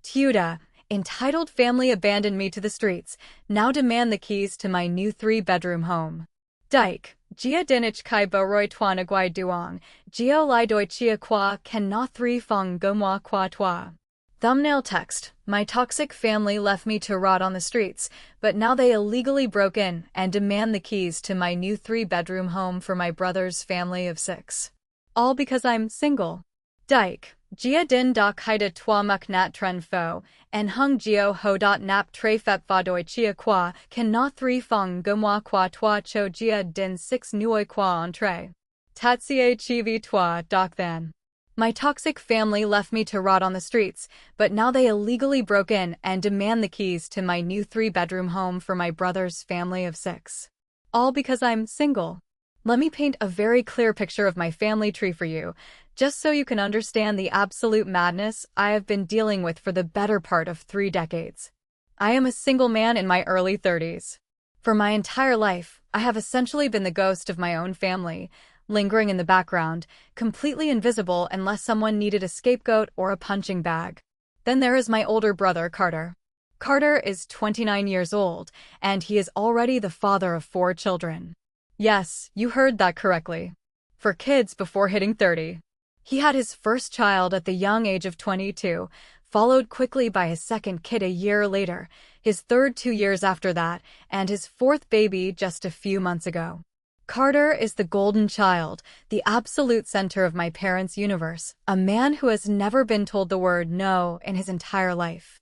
Tuda, entitled family abandoned me to the streets, now demand the keys to my new three-bedroom home. Dike, Gia dinich kai boroi twa nagwai duong, Gio li doi chia qua ken na three fong gomwa qua twa. Thumbnail text, my toxic family left me to rot on the streets, but now they illegally broke in and demand the keys to my new three-bedroom home for my brother's family of 6. All because I'm single. Dike, Gia din dok haida twa muk nat tren fo, en hung geo ho dot nap tre fep va doi chia qua, ken na three fong gomwa qua twa cho gia din 6 nuoi qua entre. Tatsie chivi twa dok then. My toxic family left me to rot on the streets, but now they illegally broke in and demand the keys to my new three-bedroom home for my brother's family of 6. All because I'm single. Let me paint a very clear picture of my family tree for you, just so you can understand the absolute madness I have been dealing with for the better part of 3 decades. I am a single man in my early 30s. For my entire life, I have essentially been the ghost of my own family, lingering in the background, completely invisible unless someone needed a scapegoat or a punching bag. Then there is my older brother, Carter. Carter is 29 years old, and he is already the father of 4 children. Yes, you heard that correctly. 4 kids before hitting 30. He had his first child at the young age of 22, followed quickly by his second kid a year later, his third 2 years after that, and his 4th baby just a few months ago. Carter is the golden child, the absolute center of my parents' universe, a man who has never been told the word no in his entire life.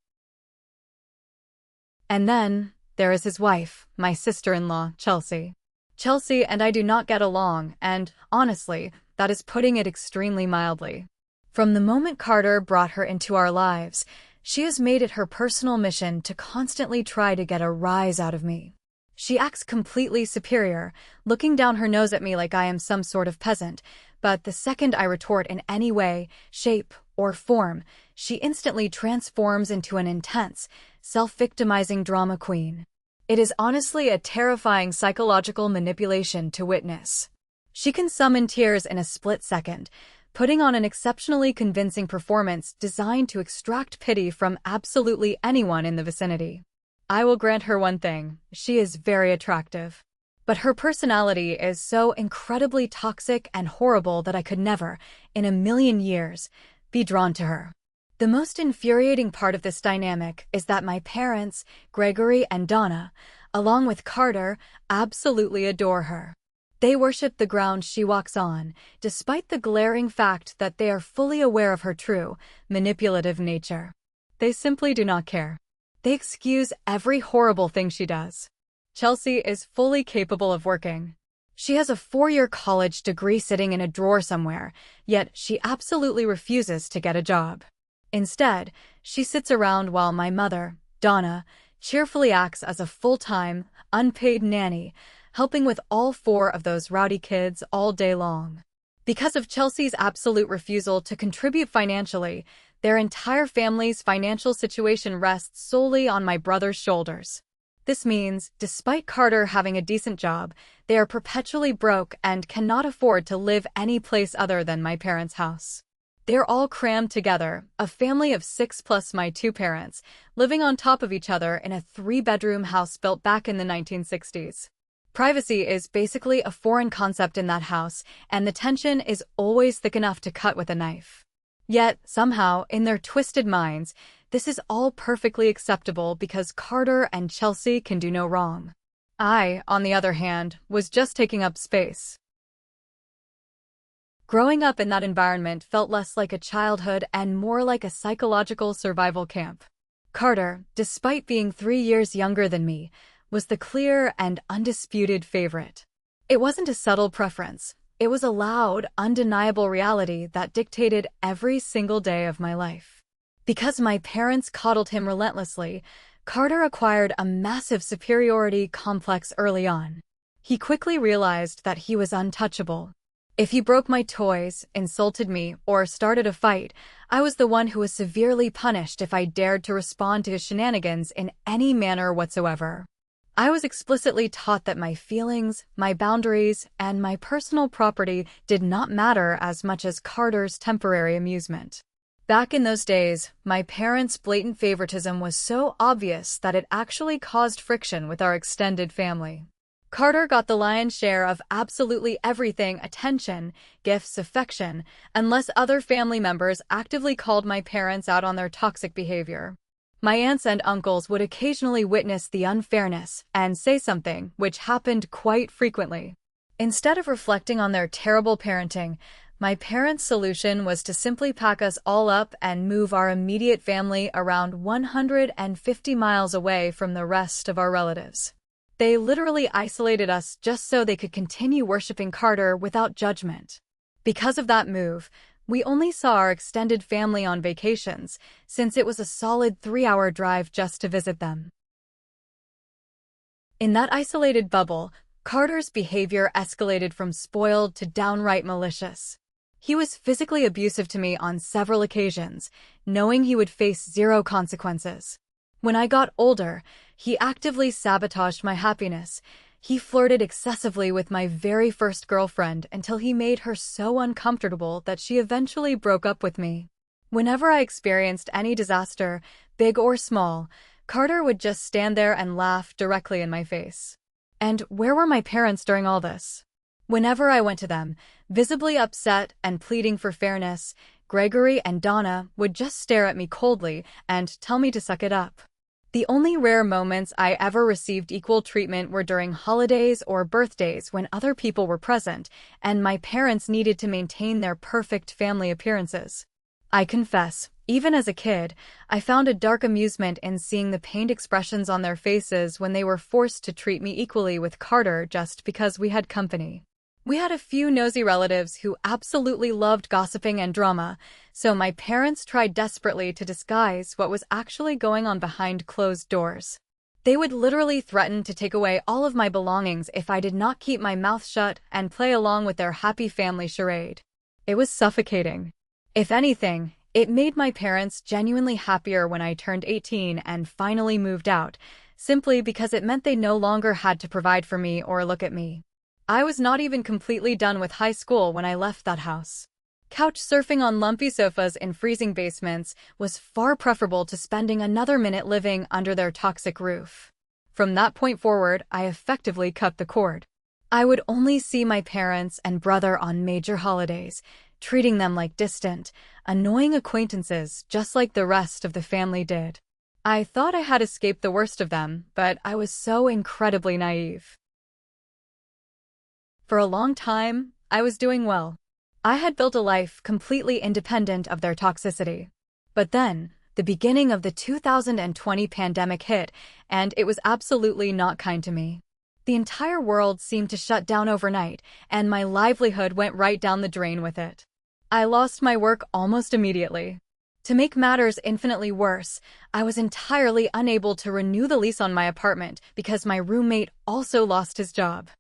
And then, there is his wife, my sister-in-law, Chelsea. Chelsea and I do not get along, and, honestly, that is putting it extremely mildly. From the moment Carter brought her into our lives, she has made it her personal mission to constantly try to get a rise out of me. She acts completely superior, looking down her nose at me like I am some sort of peasant, but the second I retort in any way, shape, or form, she instantly transforms into an intense, self-victimizing drama queen. It is honestly a terrifying psychological manipulation to witness. She can summon tears in a split second, putting on an exceptionally convincing performance designed to extract pity from absolutely anyone in the vicinity. I will grant her one thing, she is very attractive. But her personality is so incredibly toxic and horrible that I could never, in a million years, be drawn to her. The most infuriating part of this dynamic is that my parents, Gregory and Donna, along with Carter, absolutely adore her. They worship the ground she walks on, despite the glaring fact that they are fully aware of her true, manipulative nature. They simply do not care. They excuse every horrible thing she does. Chelsea is fully capable of working. She has a 4-year college degree sitting in a drawer somewhere, yet she absolutely refuses to get a job. Instead, she sits around while my mother, Donna, cheerfully acts as a full-time, unpaid nanny, helping with all 4 of those rowdy kids all day long. Because of Chelsea's absolute refusal to contribute financially, their entire family's financial situation rests solely on my brother's shoulders. This means, despite Carter having a decent job, they are perpetually broke and cannot afford to live any place other than my parents' house. They're all crammed together, a family of 6 plus my 2 parents, living on top of each other in a 3-bedroom house built back in the 1960s. Privacy is basically a foreign concept in that house, and the tension is always thick enough to cut with a knife. Yet, somehow, in their twisted minds, this is all perfectly acceptable because Carter and Chelsea can do no wrong. I, on the other hand, was just taking up space. Growing up in that environment felt less like a childhood and more like a psychological survival camp. Carter, despite being 3 years younger than me, was the clear and undisputed favorite. It wasn't a subtle preference. It was a loud, undeniable reality that dictated every single day of my life. Because my parents coddled him relentlessly, Carter acquired a massive superiority complex early on. He quickly realized that he was untouchable. If he broke my toys, insulted me, or started a fight, I was the one who was severely punished if I dared to respond to his shenanigans in any manner whatsoever. I was explicitly taught that my feelings, my boundaries, and my personal property did not matter as much as Carter's temporary amusement. Back in those days, my parents' blatant favoritism was so obvious that it actually caused friction with our extended family. Carter got the lion's share of absolutely everything: attention, gifts, affection, unless other family members actively called my parents out on their toxic behavior. My aunts and uncles would occasionally witness the unfairness and say something, which happened quite frequently. Instead of reflecting on their terrible parenting, my parents' solution was to simply pack us all up and move our immediate family around 150 miles away from the rest of our relatives. They literally isolated us just so they could continue worshiping Carter without judgment. Because of that move, we only saw our extended family on vacations, since it was a solid 3-hour drive just to visit them. In that isolated bubble, Carter's behavior escalated from spoiled to downright malicious. He was physically abusive to me on several occasions, knowing he would face zero consequences. When I got older, he actively sabotaged my happiness. He flirted excessively with my very first girlfriend until he made her so uncomfortable that she eventually broke up with me. Whenever I experienced any disaster, big or small, Carter would just stand there and laugh directly in my face. And where were my parents during all this? Whenever I went to them, visibly upset and pleading for fairness, Gregory and Donna would just stare at me coldly and tell me to suck it up. The only rare moments I ever received equal treatment were during holidays or birthdays when other people were present, and my parents needed to maintain their perfect family appearances. I confess, even as a kid, I found a dark amusement in seeing the pained expressions on their faces when they were forced to treat me equally with Carter just because we had company. We had a few nosy relatives who absolutely loved gossiping and drama, so my parents tried desperately to disguise what was actually going on behind closed doors. They would literally threaten to take away all of my belongings if I did not keep my mouth shut and play along with their happy family charade. It was suffocating. If anything, it made my parents genuinely happier when I turned 18 and finally moved out, simply because it meant they no longer had to provide for me or look at me. I was not even completely done with high school when I left that house. Couch surfing on lumpy sofas in freezing basements was far preferable to spending another minute living under their toxic roof. From that point forward, I effectively cut the cord. I would only see my parents and brother on major holidays, treating them like distant, annoying acquaintances just like the rest of the family did. I thought I had escaped the worst of them, but I was so incredibly naive. For a long time, I was doing well. I had built a life completely independent of their toxicity. But then, the beginning of the 2020 pandemic hit, and it was absolutely not kind to me. The entire world seemed to shut down overnight, and my livelihood went right down the drain with it. I lost my work almost immediately. To make matters infinitely worse, I was entirely unable to renew the lease on my apartment because my roommate also lost his job.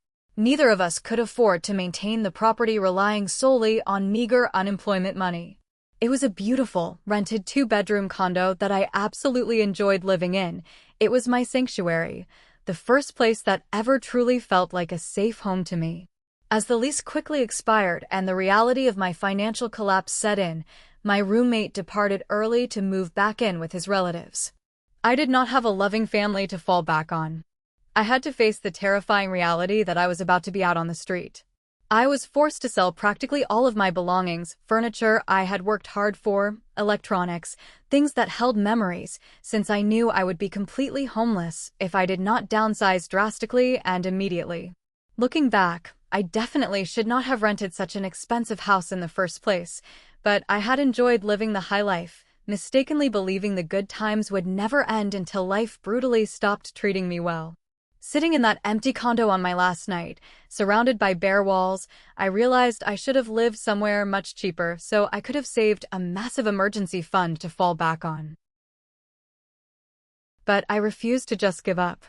Neither of us could afford to maintain the property relying solely on meager unemployment money. It was a beautiful, rented 2-bedroom condo that I absolutely enjoyed living in. It was my sanctuary, the first place that ever truly felt like a safe home to me. As the lease quickly expired and the reality of my financial collapse set in, my roommate departed early to move back in with his relatives. I did not have a loving family to fall back on. I had to face the terrifying reality that I was about to be out on the street. I was forced to sell practically all of my belongings, furniture I had worked hard for, electronics, things that held memories, since I knew I would be completely homeless if I did not downsize drastically and immediately. Looking back, I definitely should not have rented such an expensive house in the first place, but I had enjoyed living the high life, mistakenly believing the good times would never end until life brutally stopped treating me well. Sitting in that empty condo on my last night, surrounded by bare walls, I realized I should have lived somewhere much cheaper so I could have saved a massive emergency fund to fall back on. But I refused to just give up.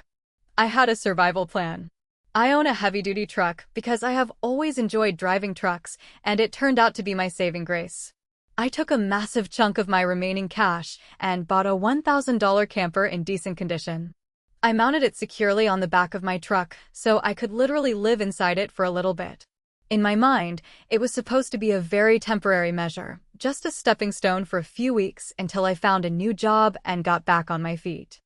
I had a survival plan. I own a heavy-duty truck because I have always enjoyed driving trucks, and it turned out to be my saving grace. I took a massive chunk of my remaining cash and bought a $1,000 camper in decent condition. I mounted it securely on the back of my truck, so I could literally live inside it for a little bit. In my mind, it was supposed to be a very temporary measure, just a stepping stone for a few weeks until I found a new job and got back on my feet.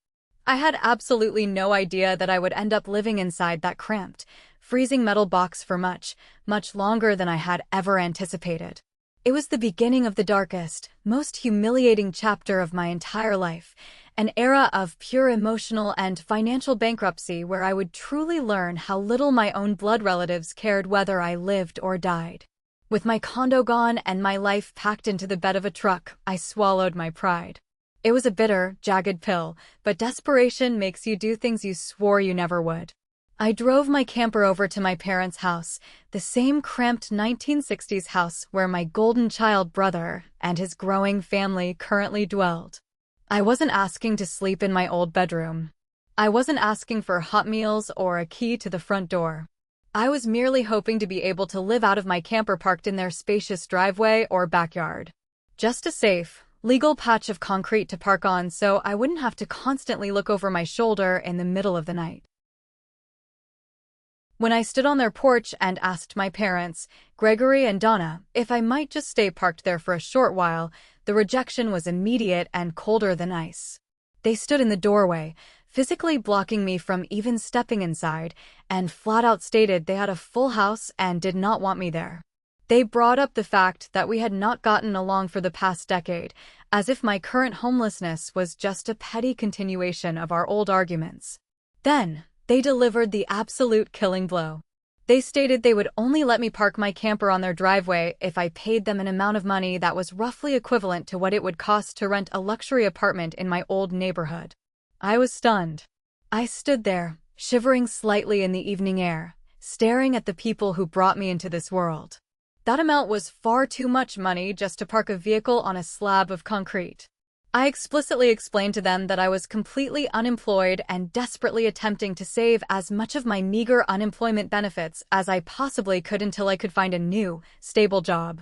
I had absolutely no idea that I would end up living inside that cramped, freezing metal box for much, much longer than I had ever anticipated. It was the beginning of the darkest, most humiliating chapter of my entire life, an era of pure emotional and financial bankruptcy where I would truly learn how little my own blood relatives cared whether I lived or died. With my condo gone and my life packed into the bed of a truck, I swallowed my pride. It was a bitter, jagged pill, but desperation makes you do things you swore you never would. I drove my camper over to my parents' house, the same cramped 1960s house where my golden child brother and his growing family currently dwelled. I wasn't asking to sleep in my old bedroom. I wasn't asking for hot meals or a key to the front door. I was merely hoping to be able to live out of my camper parked in their spacious driveway or backyard. Just a safe, legal patch of concrete to park on so I wouldn't have to constantly look over my shoulder in the middle of the night. When I stood on their porch and asked my parents, Gregory and Donna, if I might just stay parked there for a short while, the rejection was immediate and colder than ice. They stood in the doorway, physically blocking me from even stepping inside, and flat out stated they had a full house and did not want me there. They brought up the fact that we had not gotten along for the past decade, as if my current homelessness was just a petty continuation of our old arguments. Then, they delivered the absolute killing blow. They stated they would only let me park my camper on their driveway if I paid them an amount of money that was roughly equivalent to what it would cost to rent a luxury apartment in my old neighborhood. I was stunned. I stood there, shivering slightly in the evening air, staring at the people who brought me into this world. That amount was far too much money just to park a vehicle on a slab of concrete. I explicitly explained to them that I was completely unemployed and desperately attempting to save as much of my meager unemployment benefits as I possibly could until I could find a new, stable job.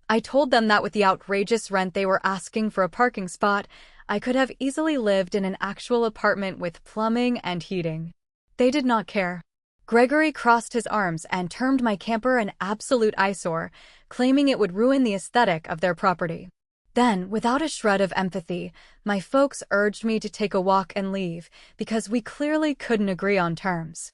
I told them that with the outrageous rent they were asking for a parking spot, I could have easily lived in an actual apartment with plumbing and heating. They did not care. Gregory crossed his arms and termed my camper an absolute eyesore, claiming it would ruin the aesthetic of their property. Then, without a shred of empathy, my folks urged me to take a walk and leave, because we clearly couldn't agree on terms.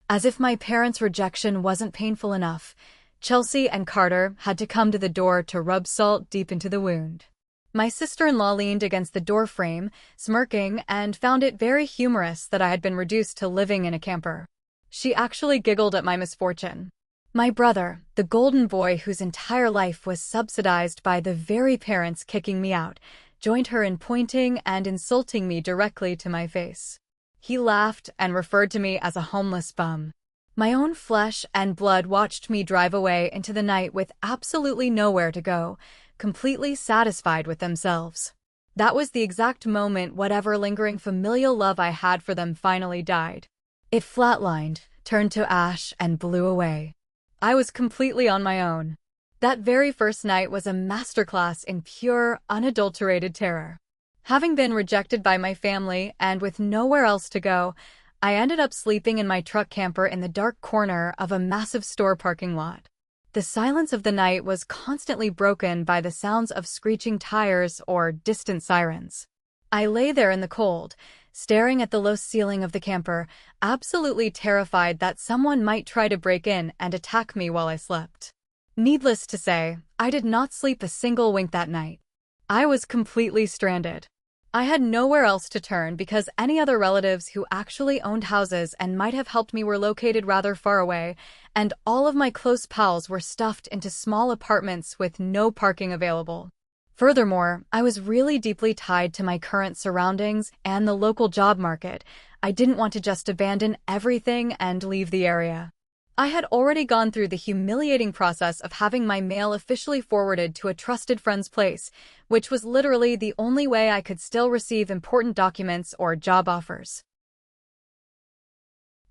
As if my parents' rejection wasn't painful enough, Chelsea and Carter had to come to the door to rub salt deep into the wound. My sister-in-law leaned against the door frame, smirking, and found it very humorous that I had been reduced to living in a camper. She actually giggled at my misfortune. My brother, the golden boy whose entire life was subsidized by the very parents kicking me out, joined her in pointing and insulting me directly to my face. He laughed and referred to me as a homeless bum. My own flesh and blood watched me drive away into the night with absolutely nowhere to go, completely satisfied with themselves. That was the exact moment whatever lingering familial love I had for them finally died. It flatlined, turned to ash, and blew away. I was completely on my own. That very first night was a masterclass in pure, unadulterated terror. Having been rejected by my family and with nowhere else to go, I ended up sleeping in my truck camper in the dark corner of a massive store parking lot. The silence of the night was constantly broken by the sounds of screeching tires or distant sirens. I lay there in the cold, staring at the low ceiling of the camper, absolutely terrified that someone might try to break in and attack me while I slept. Needless to say, I did not sleep a single wink that night. I was completely stranded. I had nowhere else to turn because any other relatives who actually owned houses and might have helped me were located rather far away, and all of my close pals were stuffed into small apartments with no parking available. Furthermore, I was really deeply tied to my current surroundings and the local job market. I didn't want to just abandon everything and leave the area. I had already gone through the humiliating process of having my mail officially forwarded to a trusted friend's place, which was literally the only way I could still receive important documents or job offers.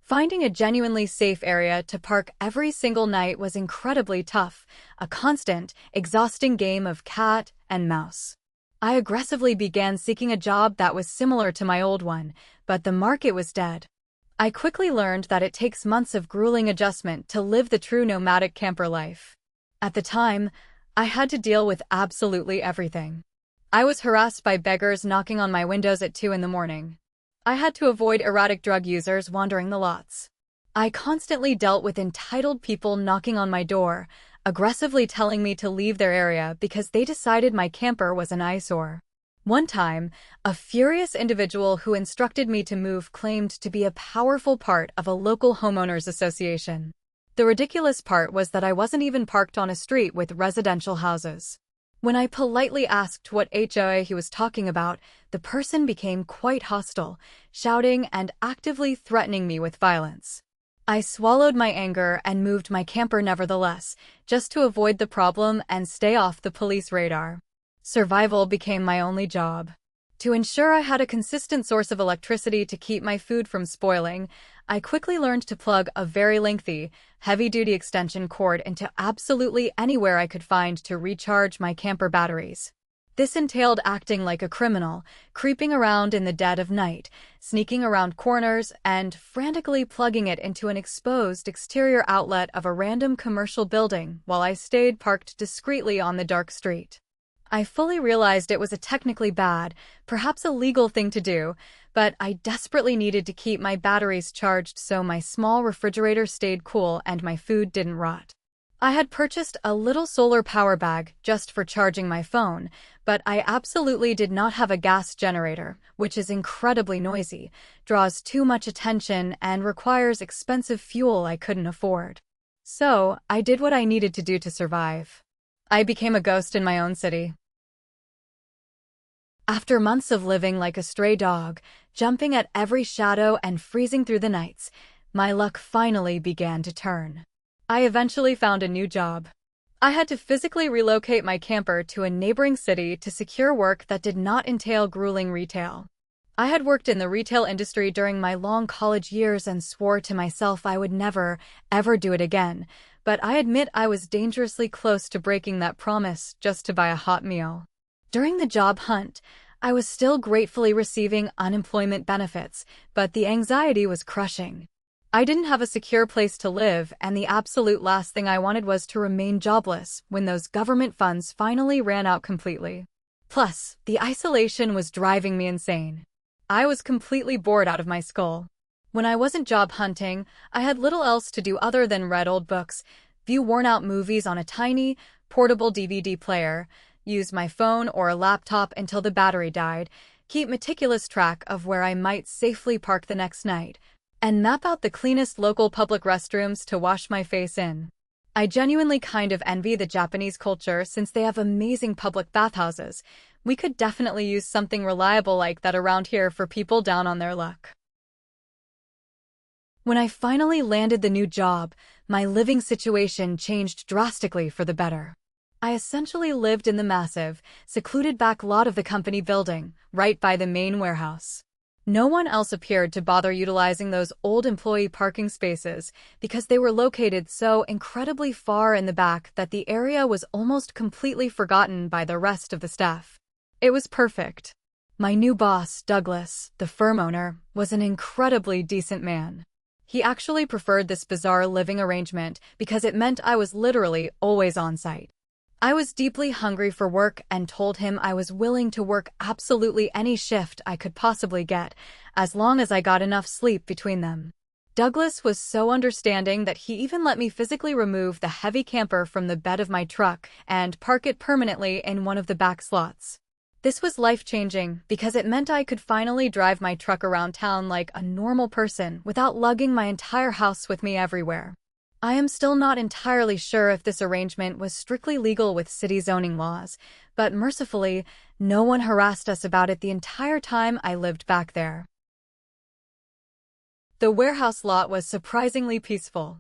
Finding a genuinely safe area to park every single night was incredibly tough, a constant, exhausting game of cat and mouse. I aggressively began seeking a job that was similar to my old one, but the market was dead. I quickly learned that it takes months of grueling adjustment to live the true nomadic camper life. At the time, I had to deal with absolutely everything. I was harassed by beggars knocking on my windows at 2 in the morning. I had to avoid erratic drug users wandering the lots. I constantly dealt with entitled people knocking on my door, aggressively telling me to leave their area because they decided my camper was an eyesore. One time, a furious individual who instructed me to move claimed to be a powerful part of a local homeowners association. The ridiculous part was that I wasn't even parked on a street with residential houses. When I politely asked what HOA he was talking about, the person became quite hostile, shouting and actively threatening me with violence. I swallowed my anger and moved my camper nevertheless, just to avoid the problem and stay off the police radar. Survival became my only job. To ensure I had a consistent source of electricity to keep my food from spoiling, I quickly learned to plug a very lengthy, heavy-duty extension cord into absolutely anywhere I could find to recharge my camper batteries. This entailed acting like a criminal, creeping around in the dead of night, sneaking around corners, and frantically plugging it into an exposed exterior outlet of a random commercial building while I stayed parked discreetly on the dark street. I fully realized it was a technically bad, perhaps illegal thing to do, but I desperately needed to keep my batteries charged so my small refrigerator stayed cool and my food didn't rot. I had purchased a little solar power bag just for charging my phone, but I absolutely did not have a gas generator, which is incredibly noisy, draws too much attention, and requires expensive fuel I couldn't afford. So, I did what I needed to do to survive. I became a ghost in my own city. After months of living like a stray dog, jumping at every shadow and freezing through the nights, my luck finally began to turn. I eventually found a new job. I had to physically relocate my camper to a neighboring city to secure work that did not entail grueling retail. I had worked in the retail industry during my long college years and swore to myself I would never, ever do it again, but I admit I was dangerously close to breaking that promise just to buy a hot meal. During the job hunt, I was still gratefully receiving unemployment benefits, but the anxiety was crushing. I didn't have a secure place to live, and the absolute last thing I wanted was to remain jobless when those government funds finally ran out completely. Plus, the isolation was driving me insane. I was completely bored out of my skull. When I wasn't job hunting, I had little else to do other than read old books, view worn-out movies on a tiny, portable DVD player, use my phone or a laptop until the battery died, keep meticulous track of where I might safely park the next night, and map out the cleanest local public restrooms to wash my face in. I genuinely kind of envy the Japanese culture since they have amazing public bathhouses. We could definitely use something reliable like that around here for people down on their luck. When I finally landed the new job, my living situation changed drastically for the better. I essentially lived in the massive, secluded back lot of the company building, right by the main warehouse. No one else appeared to bother utilizing those old employee parking spaces because they were located so incredibly far in the back that the area was almost completely forgotten by the rest of the staff. It was perfect. My new boss, Douglas, the firm owner, was an incredibly decent man. He actually preferred this bizarre living arrangement because it meant I was literally always on site. I was deeply hungry for work and told him I was willing to work absolutely any shift I could possibly get, as long as I got enough sleep between them. Douglas was so understanding that he even let me physically remove the heavy camper from the bed of my truck and park it permanently in one of the back slots. This was life-changing because it meant I could finally drive my truck around town like a normal person without lugging my entire house with me everywhere. I am still not entirely sure if this arrangement was strictly legal with city zoning laws, but mercifully, no one harassed us about it the entire time I lived back there. The warehouse lot was surprisingly peaceful.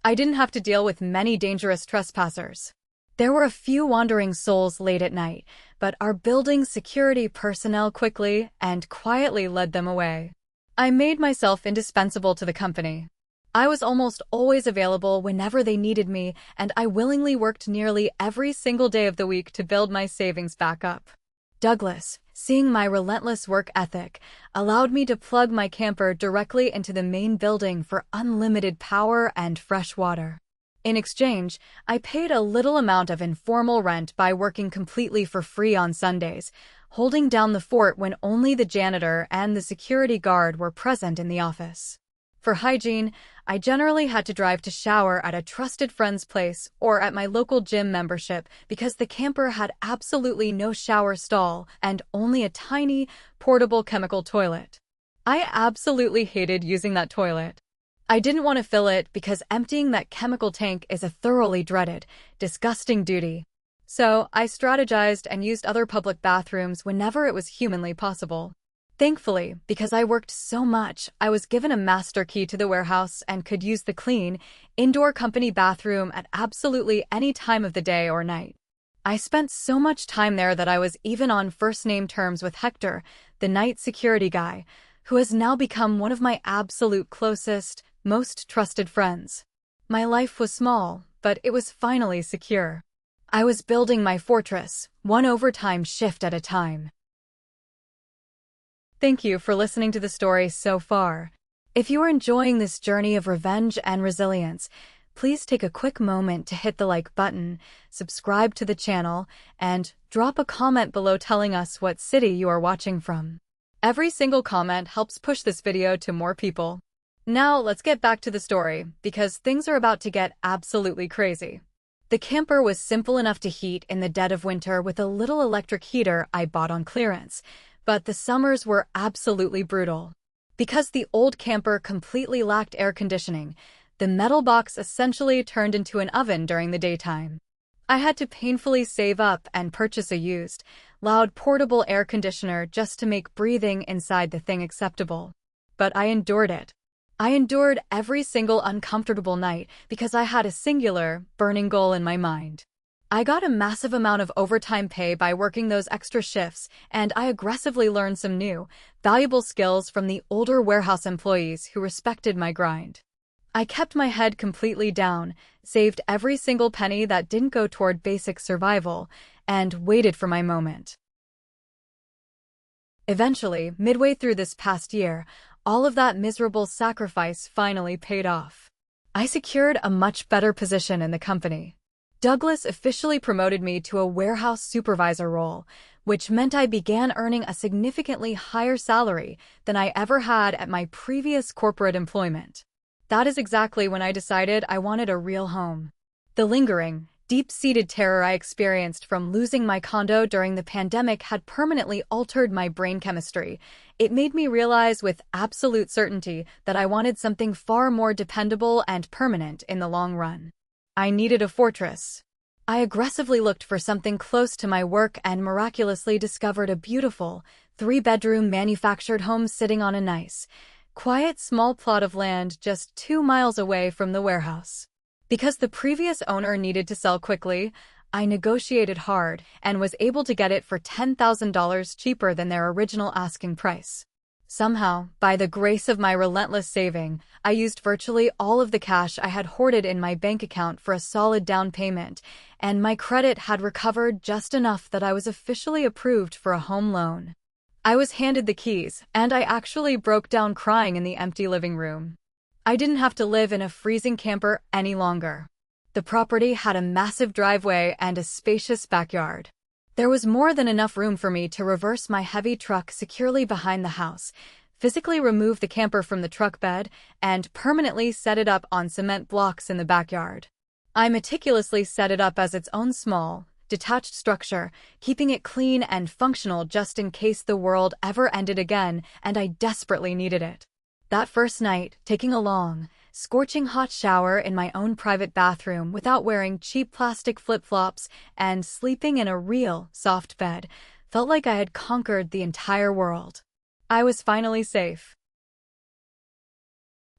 I didn't have to deal with many dangerous trespassers. There were a few wandering souls late at night, but our building's security personnel quickly and quietly led them away. I made myself indispensable to the company. I was almost always available whenever they needed me, and I willingly worked nearly every single day of the week to build my savings back up. Douglas, Seeing my relentless work ethic allowed me to plug my camper directly into the main building for unlimited power and fresh water. In exchange, I paid a little amount of informal rent by working completely for free on Sundays, holding down the fort when only the janitor and the security guard were present in the office. For hygiene, I generally had to drive to shower at a trusted friend's place or at my local gym membership because the camper had absolutely no shower stall and only a tiny, portable chemical toilet. I absolutely hated using that toilet. I didn't want to fill it because emptying that chemical tank is a thoroughly dreaded, disgusting duty. So I strategized and used other public bathrooms whenever it was humanly possible. Thankfully, because I worked so much, I was given a master key to the warehouse and could use the clean, indoor company bathroom at absolutely any time of the day or night. I spent so much time there that I was even on first-name terms with Hector, the night security guy, who has now become one of my absolute closest, most trusted friends. My life was small, but it was finally secure. I was building my fortress, one overtime shift at a time. Thank you for listening to the story so far. If you are enjoying this journey of revenge and resilience, please take a quick moment to hit the like button, subscribe to the channel, and drop a comment below telling us what city you are watching from. Every single comment helps push this video to more people. Now let's get back to the story, because things are about to get absolutely crazy. The camper was simple enough to heat in the dead of winter with a little electric heater I bought on clearance, but the summers were absolutely brutal. Because the old camper completely lacked air conditioning, the metal box essentially turned into an oven during the daytime. I had to painfully save up and purchase a used, loud portable air conditioner just to make breathing inside the thing acceptable. But I endured it. I endured every single uncomfortable night because I had a singular, burning goal in my mind. I got a massive amount of overtime pay by working those extra shifts, and I aggressively learned some new, valuable skills from the older warehouse employees who respected my grind. I kept my head completely down, saved every single penny that didn't go toward basic survival, and waited for my moment. Eventually, midway through this past year, all of that miserable sacrifice finally paid off. I secured a much better position in the company. Douglas officially promoted me to a warehouse supervisor role, which meant I began earning a significantly higher salary than I ever had at my previous corporate employment. That is exactly when I decided I wanted a real home. The lingering, deep-seated terror I experienced from losing my condo during the pandemic had permanently altered my brain chemistry. It made me realize with absolute certainty that I wanted something far more dependable and permanent in the long run. I needed a fortress. I aggressively looked for something close to my work and miraculously discovered a beautiful, 3-bedroom manufactured home sitting on a nice, quiet small plot of land just 2 miles away from the warehouse. Because the previous owner needed to sell quickly, I negotiated hard and was able to get it for $10,000 cheaper than their original asking price. Somehow, by the grace of my relentless saving, I used virtually all of the cash I had hoarded in my bank account for a solid down payment, and my credit had recovered just enough that I was officially approved for a home loan. I was handed the keys, and I actually broke down crying in the empty living room. I didn't have to live in a freezing camper any longer. The property had a massive driveway and a spacious backyard. There was more than enough room for me to reverse my heavy truck securely behind the house, physically remove the camper from the truck bed, and permanently set it up on cement blocks in the backyard. I meticulously set it up as its own small, detached structure, keeping it clean and functional just in case the world ever ended again and I desperately needed it. That first night, taking a long, scorching hot shower in my own private bathroom without wearing cheap plastic flip-flops and sleeping in a real, soft bed, felt like I had conquered the entire world. I was finally safe.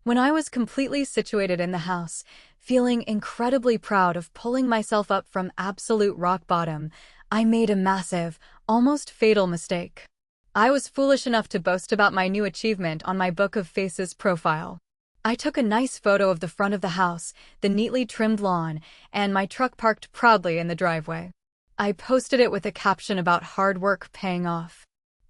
When I was completely situated in the house, feeling incredibly proud of pulling myself up from absolute rock bottom, I made a massive, almost fatal mistake. I was foolish enough to boast about my new achievement on my Book of Faces profile. I took a nice photo of the front of the house, the neatly trimmed lawn, and my truck parked proudly in the driveway. I posted it with a caption about hard work paying off.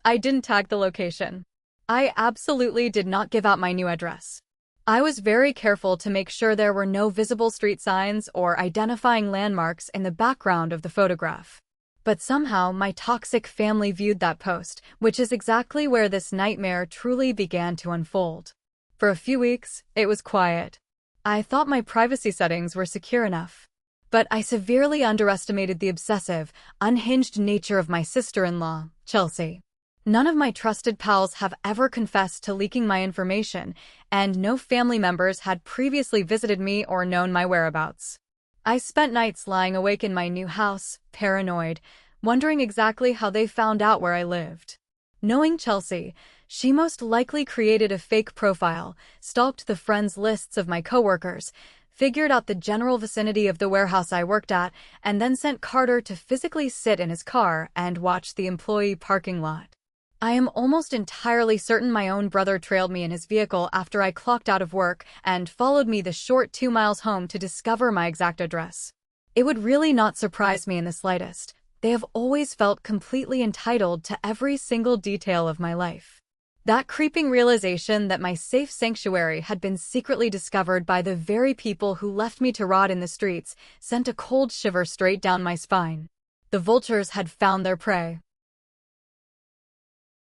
I didn't tag the location. I absolutely did not give out my new address. I was very careful to make sure there were no visible street signs or identifying landmarks in the background of the photograph. But somehow my toxic family viewed that post, which is exactly where this nightmare truly began to unfold. For a few weeks, it was quiet. I thought my privacy settings were secure enough. But I severely underestimated the obsessive, unhinged nature of my sister-in-law, Chelsea. None of my trusted pals have ever confessed to leaking my information, and no family members had previously visited me or known my whereabouts. I spent nights lying awake in my new house, paranoid, wondering exactly how they found out where I lived. Knowing Chelsea, she most likely created a fake profile, stalked the friends lists of my coworkers, figured out the general vicinity of the warehouse I worked at, and then sent Carter to physically sit in his car and watch the employee parking lot. I am almost entirely certain my own brother trailed me in his vehicle after I clocked out of work and followed me the short 2 miles home to discover my exact address. It would really not surprise me in the slightest. They have always felt completely entitled to every single detail of my life. That creeping realization that my safe sanctuary had been secretly discovered by the very people who left me to rot in the streets sent a cold shiver straight down my spine. The vultures had found their prey.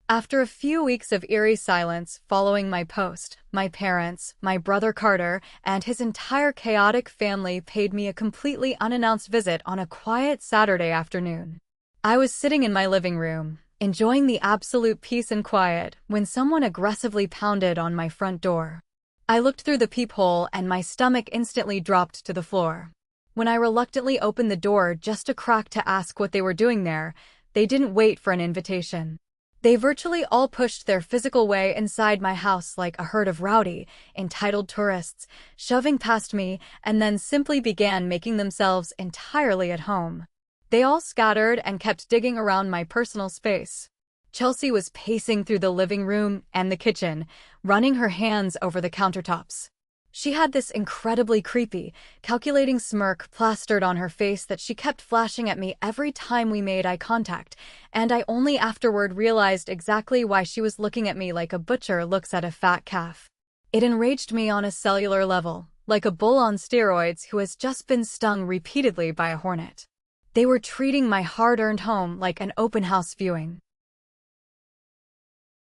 After a few weeks of eerie silence following my post, my parents, my brother Carter, and his entire chaotic family paid me a completely unannounced visit on a quiet Saturday afternoon. I was sitting in my living room, enjoying the absolute peace and quiet, when someone aggressively pounded on my front door. I looked through the peephole and my stomach instantly dropped to the floor. When I reluctantly opened the door just a crack to ask what they were doing there, they didn't wait for an invitation. They virtually all pushed their physical way inside my house like a herd of rowdy, entitled tourists, shoving past me and then simply began making themselves entirely at home. They all scattered and kept digging around my personal space. Chelsea was pacing through the living room and the kitchen, running her hands over the countertops. She had this incredibly creepy, calculating smirk plastered on her face that she kept flashing at me every time we made eye contact, and I only afterward realized exactly why she was looking at me like a butcher looks at a fat calf. It enraged me on a cellular level, like a bull on steroids who has just been stung repeatedly by a hornet. They were treating my hard-earned home like an open house viewing.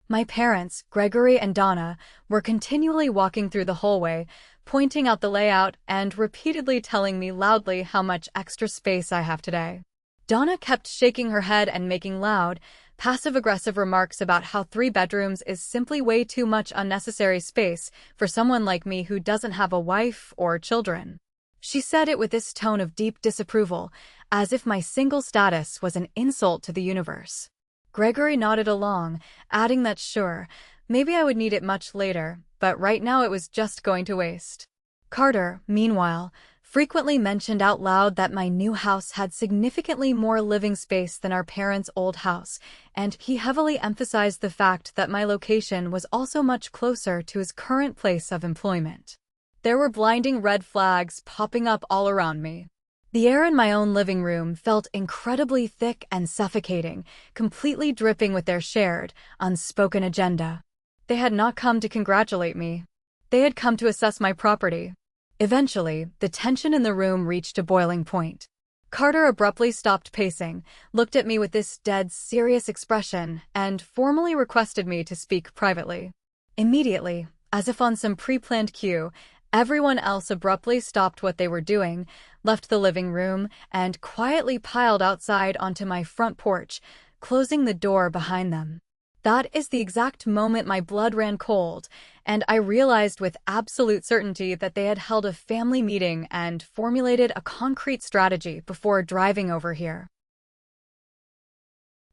My parents, Gregory and Donna, were continually walking through the hallway, pointing out the layout and repeatedly telling me loudly how much extra space I have today. Donna kept shaking her head and making loud, passive-aggressive remarks about how 3 bedrooms is simply way too much unnecessary space for someone like me who doesn't have a wife or children. She said it with this tone of deep disapproval, as if my single status was an insult to the universe. Gregory nodded along, adding that sure, maybe I would need it much later, but right now it was just going to waste. Carter, meanwhile, frequently mentioned out loud that my new house had significantly more living space than our parents' old house, and he heavily emphasized the fact that my location was also much closer to his current place of employment. There were blinding red flags popping up all around me. The air in my own living room felt incredibly thick and suffocating, completely dripping with their shared, unspoken agenda. They had not come to congratulate me. They had come to assess my property. Eventually, the tension in the room reached a boiling point. Carter abruptly stopped pacing, looked at me with this dead serious expression, and formally requested me to speak privately. Immediately, as if on some pre-planned cue, everyone else abruptly stopped what they were doing, left the living room, and quietly piled outside onto my front porch, closing the door behind them. That is the exact moment my blood ran cold, and I realized with absolute certainty that they had held a family meeting and formulated a concrete strategy before driving over here.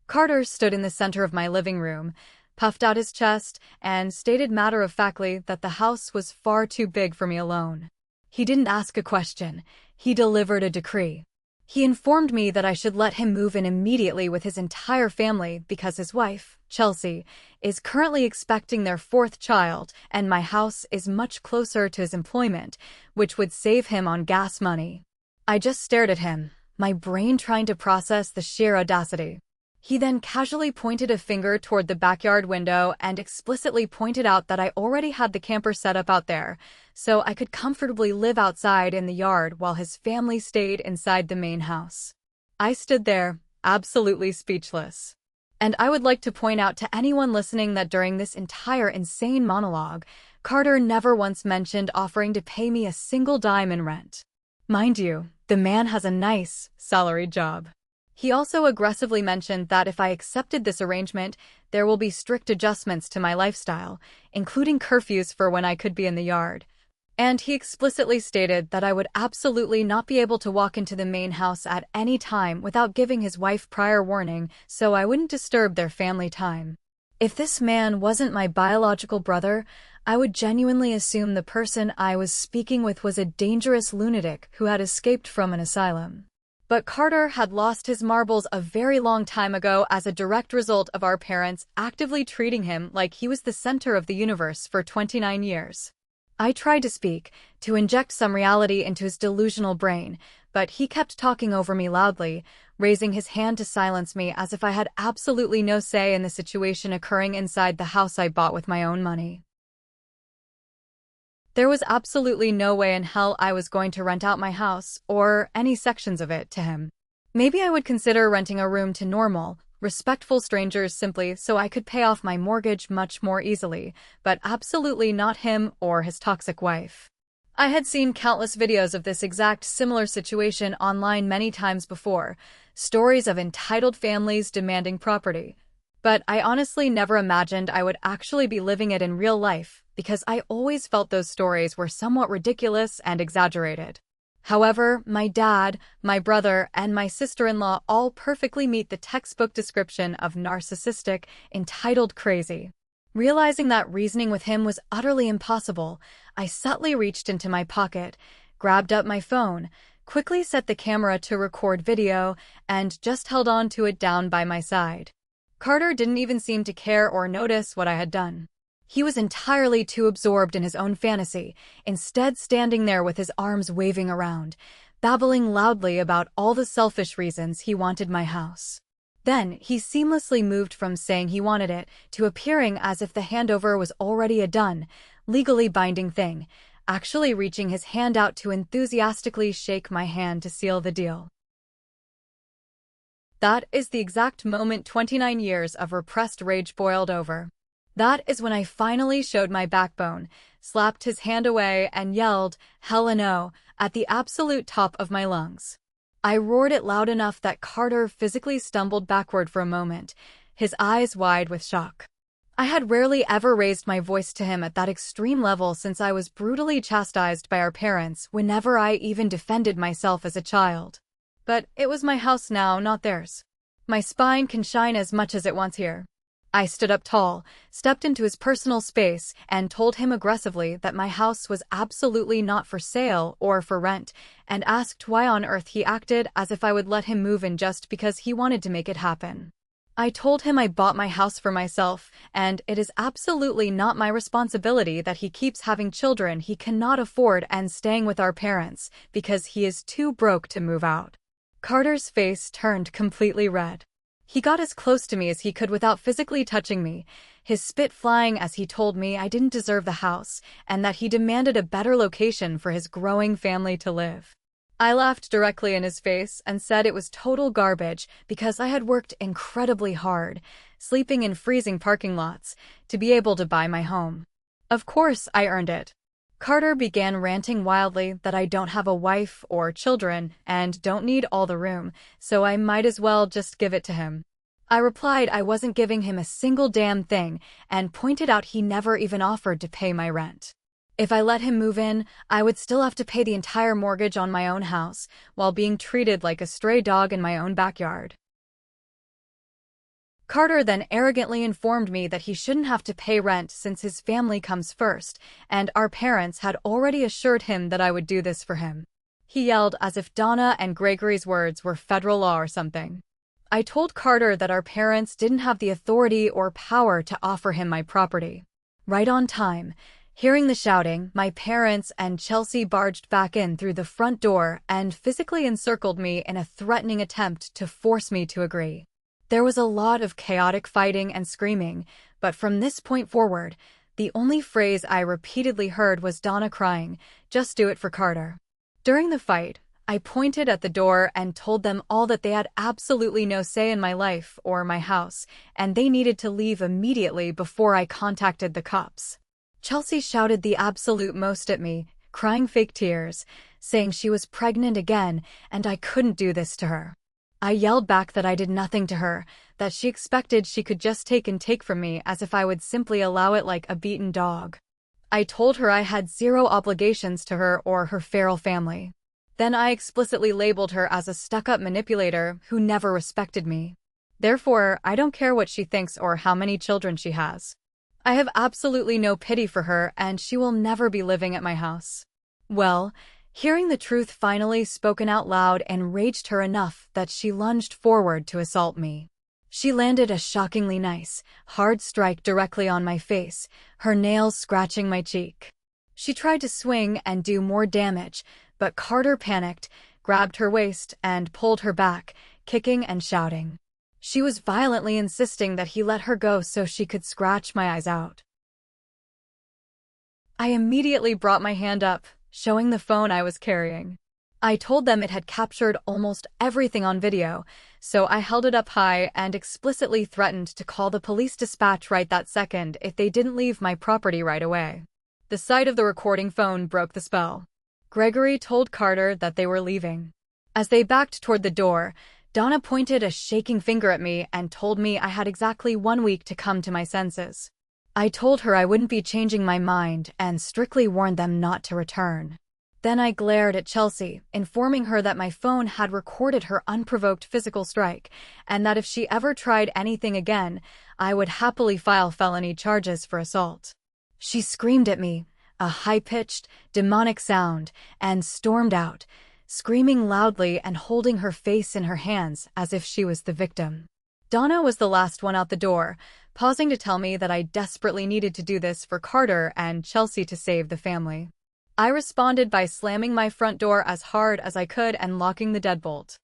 Carter stood in the center of my living room, puffed out his chest, and stated matter-of-factly that the house was far too big for me alone. He didn't ask a question. He delivered a decree. He informed me that I should let him move in immediately with his entire family because his wife, Chelsea, is currently expecting their 4th child, and my house is much closer to his employment, which would save him on gas money. I just stared at him, my brain trying to process the sheer audacity. He then casually pointed a finger toward the backyard window and explicitly pointed out that I already had the camper set up out there, so I could comfortably live outside in the yard while his family stayed inside the main house. I stood there, absolutely speechless. And I would like to point out to anyone listening that during this entire insane monologue, Carter never once mentioned offering to pay me a single dime in rent. Mind you, the man has a nice, salaried job. He also aggressively mentioned that if I accepted this arrangement, there will be strict adjustments to my lifestyle, including curfews for when I could be in the yard. And he explicitly stated that I would absolutely not be able to walk into the main house at any time without giving his wife prior warning, so I wouldn't disturb their family time. If this man wasn't my biological brother, I would genuinely assume the person I was speaking with was a dangerous lunatic who had escaped from an asylum. But Carter had lost his marbles a very long time ago as a direct result of our parents actively treating him like he was the center of the universe for 29 years. I tried to speak, to inject some reality into his delusional brain, but he kept talking over me loudly, raising his hand to silence me as if I had absolutely no say in the situation occurring inside the house I bought with my own money. There was absolutely no way in hell I was going to rent out my house, or any sections of it, to him. Maybe I would consider renting a room to normal, respectful strangers simply so I could pay off my mortgage much more easily, but absolutely not him or his toxic wife. I had seen countless videos of this exact similar situation online many times before, stories of entitled families demanding property. But I honestly never imagined I would actually be living it in real life, because I always felt those stories were somewhat ridiculous and exaggerated. However, my dad, my brother, and my sister-in-law all perfectly meet the textbook description of narcissistic, entitled crazy. Realizing that reasoning with him was utterly impossible, I subtly reached into my pocket, grabbed up my phone, quickly set the camera to record video, and just held on to it down by my side. Carter didn't even seem to care or notice what I had done. He was entirely too absorbed in his own fantasy, instead standing there with his arms waving around, babbling loudly about all the selfish reasons he wanted my house. Then, he seamlessly moved from saying he wanted it to appearing as if the handover was already a done, legally binding thing, actually reaching his hand out to enthusiastically shake my hand to seal the deal. That is the exact moment 29 years of repressed rage boiled over. That is when I finally showed my backbone, slapped his hand away, and yelled, "Hell no," at the absolute top of my lungs. I roared it loud enough that Carter physically stumbled backward for a moment, his eyes wide with shock. I had rarely ever raised my voice to him at that extreme level since I was brutally chastised by our parents whenever I even defended myself as a child. But it was my house now, not theirs. My spine can shine as much as it wants here. I stood up tall, stepped into his personal space, and told him aggressively that my house was absolutely not for sale or for rent, and asked why on earth he acted as if I would let him move in just because he wanted to make it happen. I told him I bought my house for myself, and it is absolutely not my responsibility that he keeps having children he cannot afford and staying with our parents, because he is too broke to move out. Carter's face turned completely red. He got as close to me as he could without physically touching me, his spit flying as he told me I didn't deserve the house, and that he demanded a better location for his growing family to live. I laughed directly in his face and said it was total garbage because I had worked incredibly hard, sleeping in freezing parking lots, to be able to buy my home. Of course I earned it. Carter began ranting wildly that I don't have a wife or children and don't need all the room, so I might as well just give it to him. I replied I wasn't giving him a single damn thing and pointed out he never even offered to pay my rent. If I let him move in, I would still have to pay the entire mortgage on my own house while being treated like a stray dog in my own backyard. Carter then arrogantly informed me that he shouldn't have to pay rent since his family comes first, and our parents had already assured him that I would do this for him. He yelled as if Donna and Gregory's words were federal law or something. I told Carter that our parents didn't have the authority or power to offer him my property. Right on time, hearing the shouting, my parents and Chelsea barged back in through the front door and physically encircled me in a threatening attempt to force me to agree. There was a lot of chaotic fighting and screaming, but from this point forward, the only phrase I repeatedly heard was Donna crying, "Just do it for Carter." During the fight, I pointed at the door and told them all that they had absolutely no say in my life or my house, and they needed to leave immediately before I contacted the cops. Chelsea shouted the absolute most at me, crying fake tears, saying she was pregnant again and I couldn't do this to her. I yelled back that I did nothing to her, that she expected she could just take and take from me as if I would simply allow it like a beaten dog. I told her I had zero obligations to her or her feral family. Then I explicitly labeled her as a stuck-up manipulator who never respected me. Therefore, I don't care what she thinks or how many children she has. I have absolutely no pity for her and she will never be living at my house. Well, hearing the truth finally spoken out loud enraged her enough that she lunged forward to assault me. She landed a shockingly nice, hard strike directly on my face, her nails scratching my cheek. She tried to swing and do more damage, but Carter panicked, grabbed her waist, and pulled her back, kicking and shouting. She was violently insisting that he let her go so she could scratch my eyes out. I immediately brought my hand up, showing the phone I was carrying. I told them it had captured almost everything on video, so I held it up high and explicitly threatened to call the police dispatch right that second if they didn't leave my property right away. The sight of the recording phone broke the spell. Gregory told Carter that they were leaving. As they backed toward the door, Donna pointed a shaking finger at me and told me I had exactly 1 week to come to my senses. I told her I wouldn't be changing my mind and strictly warned them not to return. Then I glared at Chelsea, informing her that my phone had recorded her unprovoked physical strike, and that if she ever tried anything again, I would happily file felony charges for assault. She screamed at me, a high-pitched, demonic sound, and stormed out, screaming loudly and holding her face in her hands as if she was the victim. Donna was the last one out the door, pausing to tell me that I desperately needed to do this for Carter and Chelsea to save the family. I responded by slamming my front door as hard as I could and locking the deadbolt.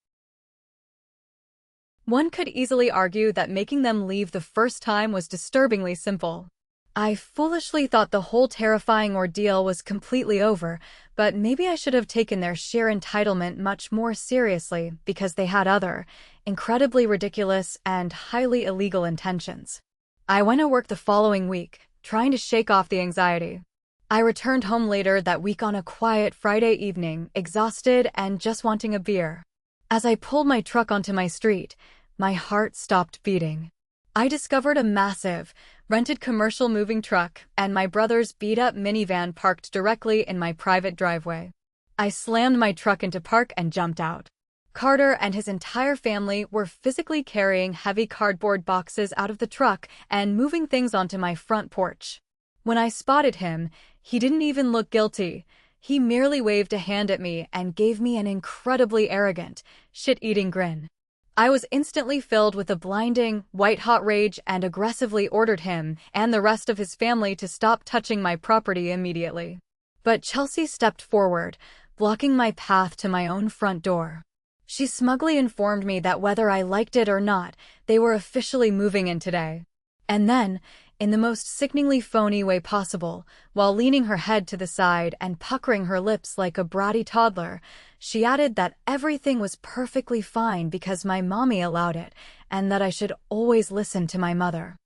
One could easily argue that making them leave the first time was disturbingly simple. I foolishly thought the whole terrifying ordeal was completely over, but maybe I should have taken their sheer entitlement much more seriously because they had other, incredibly ridiculous and highly illegal intentions. I went to work the following week, trying to shake off the anxiety. I returned home later that week on a quiet Friday evening, exhausted and just wanting a beer. As I pulled my truck onto my street, my heart stopped beating. I discovered a massive, rented commercial moving truck and my brother's beat-up minivan parked directly in my private driveway. I slammed my truck into park and jumped out. Carter and his entire family were physically carrying heavy cardboard boxes out of the truck and moving things onto my front porch. When I spotted him, he didn't even look guilty. He merely waved a hand at me and gave me an incredibly arrogant, shit-eating grin. I was instantly filled with a blinding, white-hot rage and aggressively ordered him and the rest of his family to stop touching my property immediately. But Chelsea stepped forward, blocking my path to my own front door. She smugly informed me that whether I liked it or not, they were officially moving in today. And then, in the most sickeningly phony way possible, while leaning her head to the side and puckering her lips like a bratty toddler, she added that everything was perfectly fine because my mommy allowed it, and that I should always listen to my mother.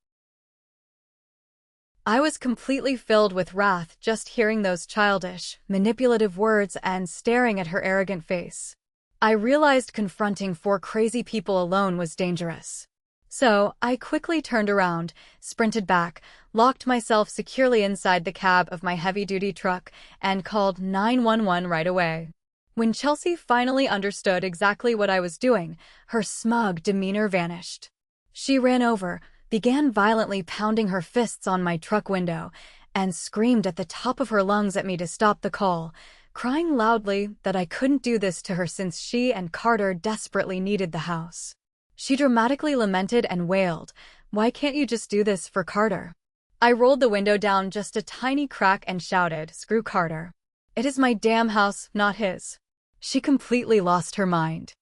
I was completely filled with wrath just hearing those childish, manipulative words and staring at her arrogant face. I realized confronting 4 crazy people alone was dangerous. So, I quickly turned around, sprinted back, locked myself securely inside the cab of my heavy-duty truck, and called 911 right away. When Chelsea finally understood exactly what I was doing, her smug demeanor vanished. She ran over, began violently pounding her fists on my truck window, and screamed at the top of her lungs at me to stop the call, crying loudly that I couldn't do this to her since she and Carter desperately needed the house. She dramatically lamented and wailed, "Why can't you just do this for Carter?" I rolled the window down just a tiny crack and shouted, "Screw Carter. It is my damn house, not his." She completely lost her mind.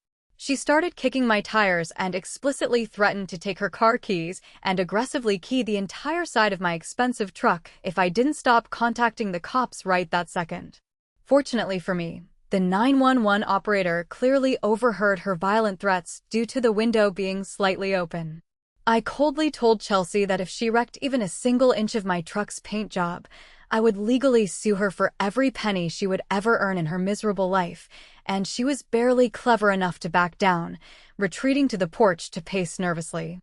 She started kicking my tires and explicitly threatened to take her car keys and aggressively key the entire side of my expensive truck if I didn't stop contacting the cops right that second. Fortunately for me, the 911 operator clearly overheard her violent threats due to the window being slightly open. I coldly told Chelsea that if she wrecked even a single inch of my truck's paint job, I would legally sue her for every penny she would ever earn in her miserable life, and she was barely clever enough to back down, retreating to the porch to pace nervously.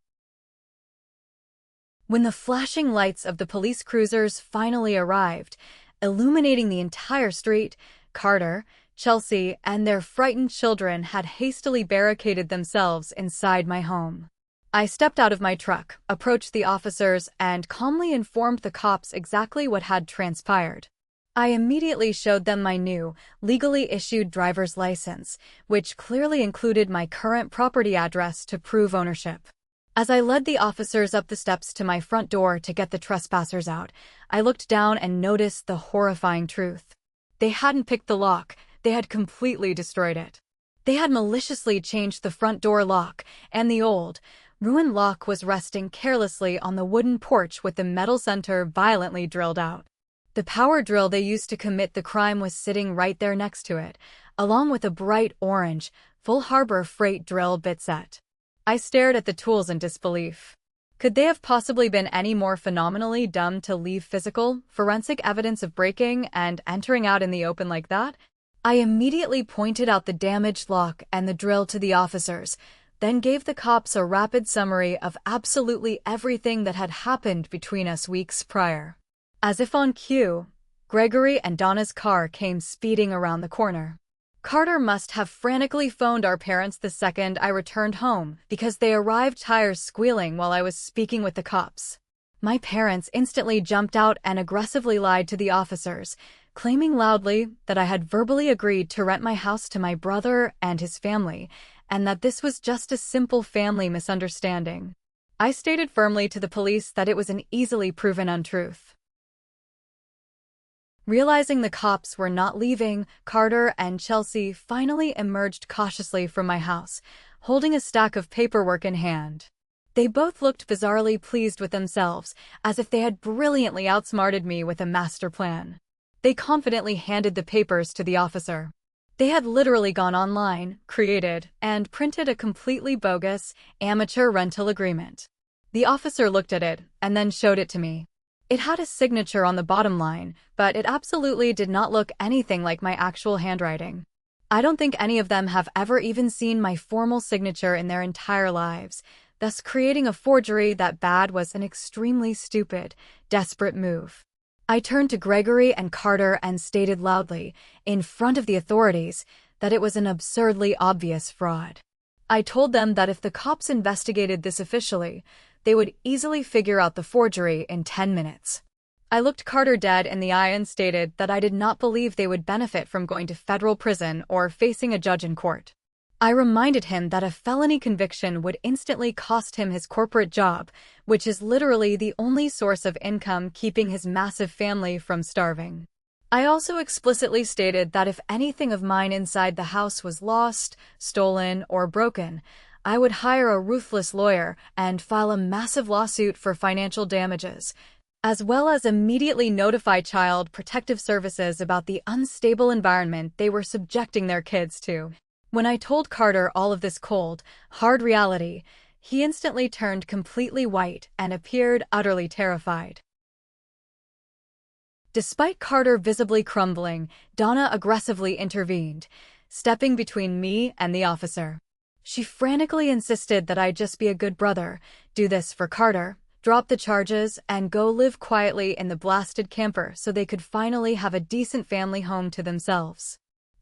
When the flashing lights of the police cruisers finally arrived, illuminating the entire street, Carter, Chelsea, and their frightened children had hastily barricaded themselves inside my home. I stepped out of my truck, approached the officers, and calmly informed the cops exactly what had transpired. I immediately showed them my new, legally issued driver's license, which clearly included my current property address to prove ownership. As I led the officers up the steps to my front door to get the trespassers out, I looked down and noticed the horrifying truth. They hadn't picked the lock, they had completely destroyed it. They had maliciously changed the front door lock, and the old, ruined lock was resting carelessly on the wooden porch with the metal center violently drilled out. The power drill they used to commit the crime was sitting right there next to it, along with a bright orange, full harbor freight drill bit set. I stared at the tools in disbelief. Could they have possibly been any more phenomenally dumb to leave physical, forensic evidence of breaking and entering out in the open like that? I immediately pointed out the damaged lock and the drill to the officers, then gave the cops a rapid summary of absolutely everything that had happened between us weeks prior. As if on cue, Gregory and Donna's car came speeding around the corner. Carter must have frantically phoned our parents the second I returned home because they arrived tires squealing while I was speaking with the cops. My parents instantly jumped out and aggressively lied to the officers, claiming loudly that I had verbally agreed to rent my house to my brother and his family, and that this was just a simple family misunderstanding. I stated firmly to the police that it was an easily proven untruth. Realizing the cops were not leaving, Carter and Chelsea finally emerged cautiously from my house, holding a stack of paperwork in hand. They both looked bizarrely pleased with themselves, as if they had brilliantly outsmarted me with a master plan. They confidently handed the papers to the officer. They had literally gone online, created, and printed a completely bogus, amateur rental agreement. The officer looked at it, and then showed it to me. It had a signature on the bottom line, but it absolutely did not look anything like my actual handwriting. I don't think any of them have ever even seen my formal signature in their entire lives, thus creating a forgery that bad was an extremely stupid, desperate move. I turned to Gregory and Carter and stated loudly, in front of the authorities, that it was an absurdly obvious fraud. I told them that if the cops investigated this officially, they would easily figure out the forgery in 10 minutes. I looked Carter dead in the eye and stated that I did not believe they would benefit from going to federal prison or facing a judge in court. I reminded him that a felony conviction would instantly cost him his corporate job, which is literally the only source of income keeping his massive family from starving. I also explicitly stated that if anything of mine inside the house was lost, stolen, or broken, I would hire a ruthless lawyer and file a massive lawsuit for financial damages, as well as immediately notify Child Protective Services about the unstable environment they were subjecting their kids to. When I told Carter all of this cold, hard reality, he instantly turned completely white and appeared utterly terrified. Despite Carter visibly crumbling, Donna aggressively intervened, stepping between me and the officer. She frantically insisted that I just be a good brother, do this for Carter, drop the charges, and go live quietly in the blasted camper so they could finally have a decent family home to themselves.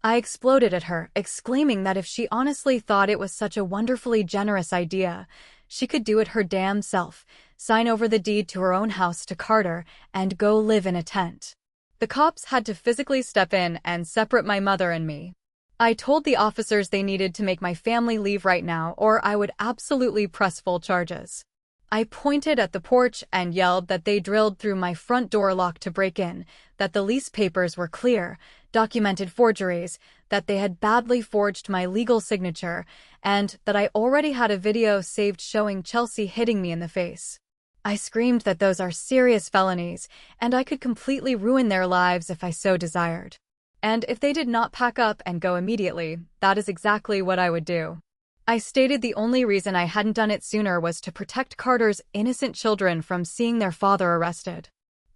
I exploded at her, exclaiming that if she honestly thought it was such a wonderfully generous idea, she could do it her damn self, sign over the deed to her own house to Carter, and go live in a tent. The cops had to physically step in and separate my mother and me. I told the officers they needed to make my family leave right now or I would absolutely press full charges. I pointed at the porch and yelled that they drilled through my front door lock to break in, that the lease papers were clear, documented forgeries, that they had badly forged my legal signature, and that I already had a video saved showing Chelsea hitting me in the face. I screamed that those are serious felonies, and I could completely ruin their lives if I so desired. And if they did not pack up and go immediately, that is exactly what I would do. I stated the only reason I hadn't done it sooner was to protect Carter's innocent children from seeing their father arrested.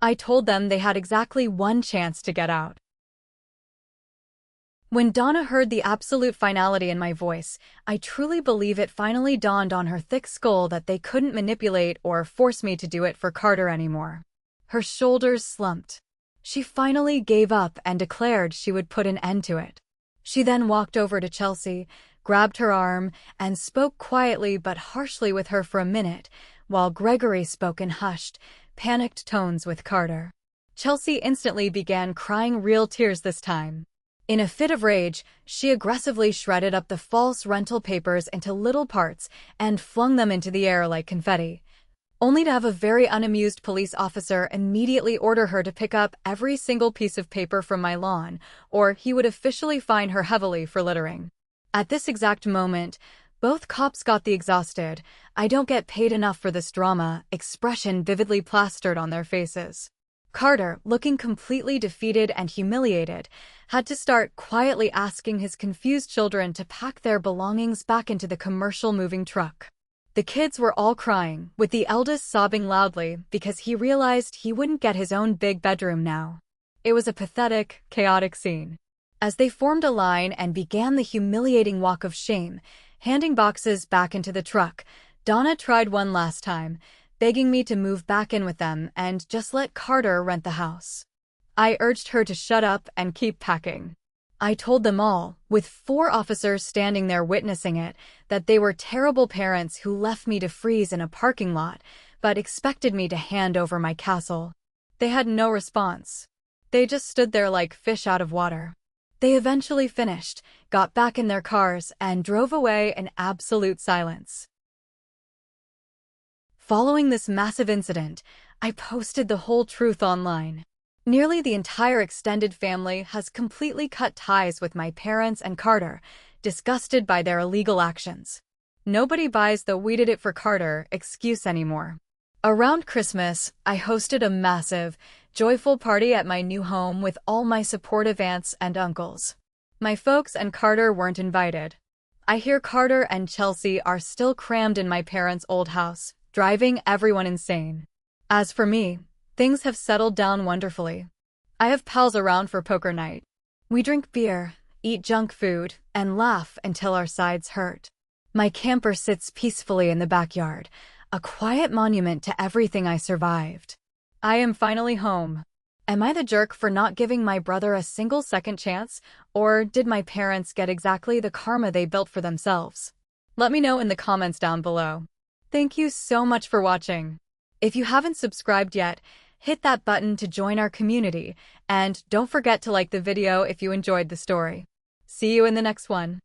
I told them they had exactly one chance to get out. When Donna heard the absolute finality in my voice, I truly believe it finally dawned on her thick skull that they couldn't manipulate or force me to do it for Carter anymore. Her shoulders slumped. She finally gave up and declared she would put an end to it. She then walked over to Chelsea, grabbed her arm, and spoke quietly but harshly with her for a minute, while Gregory spoke in hushed, panicked tones with Carter. Chelsea instantly began crying real tears this time. In a fit of rage, she aggressively shredded up the false rental papers into little parts and flung them into the air like confetti, only to have a very unamused police officer immediately order her to pick up every single piece of paper from my lawn, or he would officially fine her heavily for littering. At this exact moment, both cops got the exhausted, "I don't get paid enough for this drama" expression vividly plastered on their faces. Carter, looking completely defeated and humiliated, had to start quietly asking his confused children to pack their belongings back into the commercial moving truck. The kids were all crying, with the eldest sobbing loudly because he realized he wouldn't get his own big bedroom now. It was a pathetic, chaotic scene. As they formed a line and began the humiliating walk of shame, handing boxes back into the truck, Donna tried one last time, begging me to move back in with them and just let Carter rent the house. I urged her to shut up and keep packing. I told them all, with 4 officers standing there witnessing it, that they were terrible parents who left me to freeze in a parking lot, but expected me to hand over my castle. They had no response. They just stood there like fish out of water. They eventually finished, got back in their cars, and drove away in absolute silence. Following this massive incident, I posted the whole truth online. Nearly the entire extended family has completely cut ties with my parents and Carter, disgusted by their illegal actions. Nobody buys the "we did it for Carter" excuse anymore. Around Christmas, I hosted a massive, joyful party at my new home with all my supportive aunts and uncles. My folks and Carter weren't invited. I hear Carter and Chelsea are still crammed in my parents' old house, driving everyone insane. As for me, things have settled down wonderfully. I have pals around for poker night. We drink beer, eat junk food, and laugh until our sides hurt. My camper sits peacefully in the backyard, a quiet monument to everything I survived. I am finally home. Am I the jerk for not giving my brother a single second chance, or did my parents get exactly the karma they built for themselves? Let me know in the comments down below. Thank you so much for watching. If you haven't subscribed yet, hit that button to join our community, and don't forget to like the video if you enjoyed the story. See you in the next one.